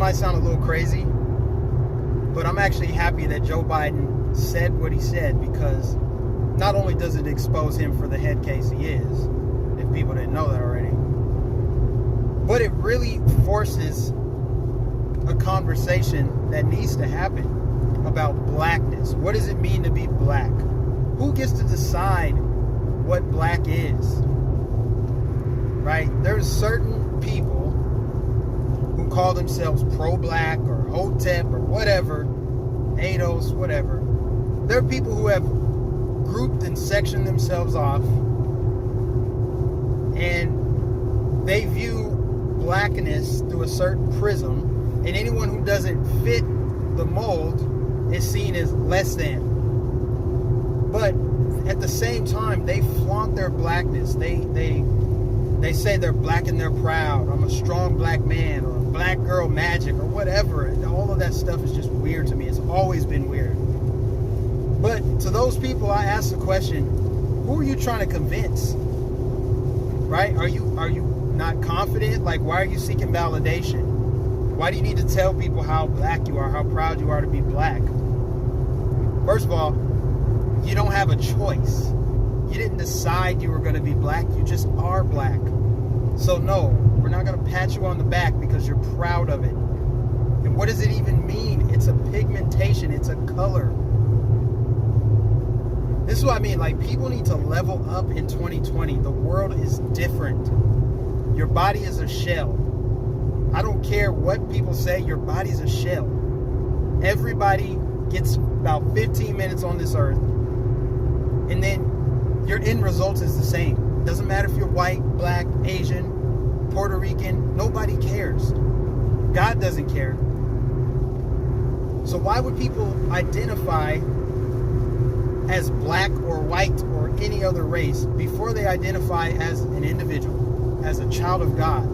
might sound a little crazy, but I'm actually happy that Joe Biden said what he said, because not only does it expose him for the head case he is, if people didn't know that already, but it really forces a conversation that needs to happen about blackness. What does it mean to be black? Who gets to decide what black is? Right? There's certain people who call themselves pro-black or Hotep or whatever, ADOS, whatever. There are people who have grouped and sectioned themselves off, and they view blackness through a certain prism, and anyone who doesn't fit the mold is seen as less than. But at the same time, they flaunt their blackness. They say they're black and they're proud. I'm a strong black man, or a black girl magic, or whatever. And all of that stuff is just weird to me. It's always been weird. But to those people, I ask the question, who are you trying to convince? Right? Are you not confident? Like, why are you seeking validation? Why do you need to tell people how black you are, how proud you are to be black? First of all, you don't have a choice. You didn't decide you were going to be black. You just are black. So no, we're not going to pat you on the back because you're proud of it. And what does it even mean? It's a pigmentation. It's a color. This is what I mean. Like, people need to level up in 2020. The world is different. Your body is a shell. I don't care what people say. Your body's a shell. Everybody gets about 15 minutes on this earth, and then your end result is the same. Doesn't matter if you're white, black, Asian, Puerto Rican. Nobody cares. God doesn't care. So why would people identify as black or white or any other race before they identify as an individual, as a child of God,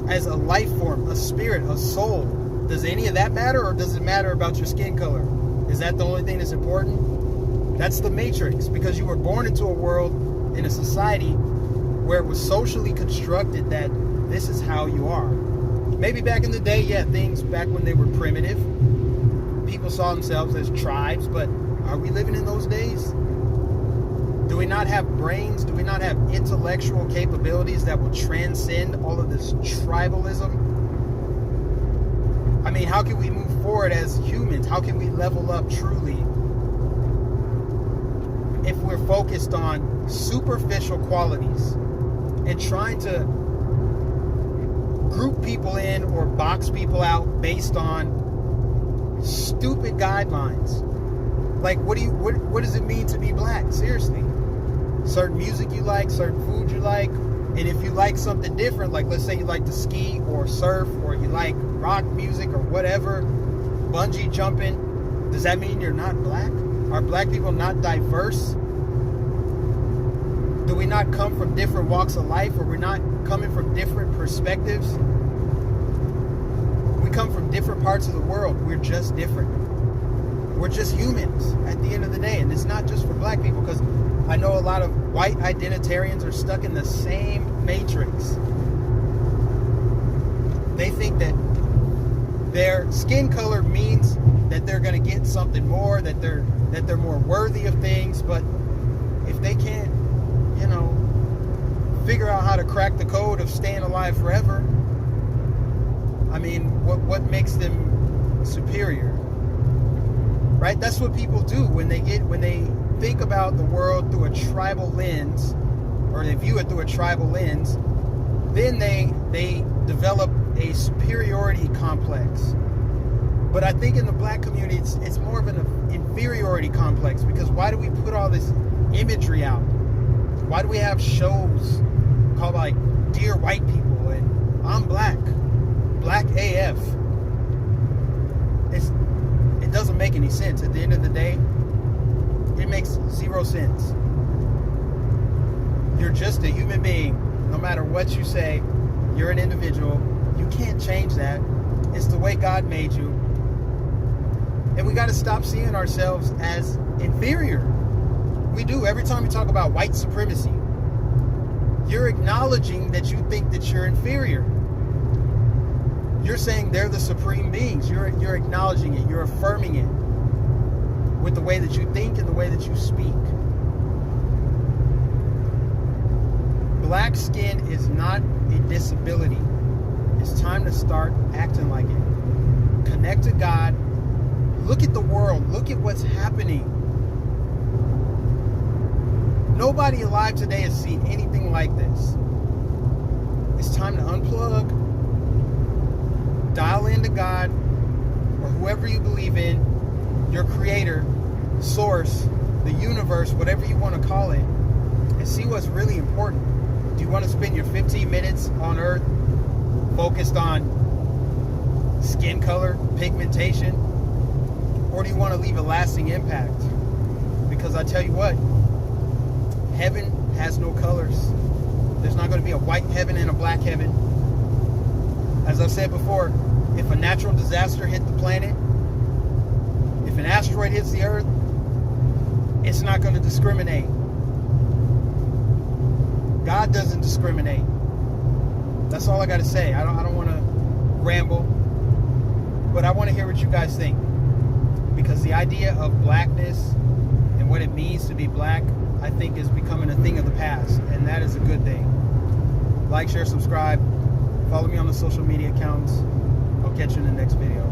as a life form, a spirit, a soul? Does any of that matter, or does it matter about your skin color? Is that the only thing that's important? That's the matrix, because you were born into a world, in a society where it was socially constructed that this is how you are. Maybe back in the day, yeah, things back when they were primitive, people saw themselves as tribes, but are we living in those days? Do we not have brains? Do we not have intellectual capabilities that will transcend all of this tribalism? I mean, how can we move forward as humans? How can we level up truly if we're focused on superficial qualities and trying to group people in or box people out based on stupid guidelines? Like, what does it mean to be black? Seriously. Certain music you like, certain food you like, and if you like something different, like let's say you like to ski or surf, or you like rock music or whatever, bungee jumping, does that mean you're not black? Are black people not diverse? Do we not come from different walks of life? Or we're not coming from different perspectives? We come from different parts of the world. We're just different. We're just humans at the end of the day. And it's not just for black people, because I know a lot of white identitarians are stuck in the same matrix. They think that their skin color means that they're going to get something more, that they're more worthy of things. But if they can't, figure out how to crack the code of staying alive forever, I mean, what makes them superior? Right? That's what people do when they think about the world through a tribal lens, or they view it through a tribal lens. Then they develop a superiority complex. But I think in the black community, it's more of an inferiority complex, because why do we put all this imagery out? Why do we have shows called like Dear White People and I'm Black AF? It doesn't make any sense. At the end of the day, it makes zero sense. You're just a human being. No matter what you say, you're an individual. You can't change that. It's the way God made you. And we got to stop seeing ourselves as inferior. We do. Every time we talk about white supremacy, you're acknowledging that you think that you're inferior. You're saying they're the supreme beings. You're acknowledging it. You're affirming it with the way that you think and the way that you speak. Black skin is not a disability. It's time to start acting like it. Connect to God. Look at the world. Look at what's happening. Nobody alive today has seen anything like this. It's time to unplug, dial into God, or whoever you believe in, your creator, source, the universe, whatever you want to call it, and see what's really important. Do you want to spend your 15 minutes on Earth focused on skin color, pigmentation, or do you want to leave a lasting impact? Because I tell you what, heaven has no colors. There's not going to be a white heaven and a black heaven. As I've said before, if a natural disaster hit the planet, if an asteroid hits the Earth, it's not going to discriminate. God doesn't discriminate. That's all I got to say. I don't want to ramble, but I want to hear what you guys think, because the idea of blackness and what it means to be black, I think, is becoming a thing of the past, and that is a good thing. Like, share, subscribe, follow me on the social media accounts. I'll catch you in the next video.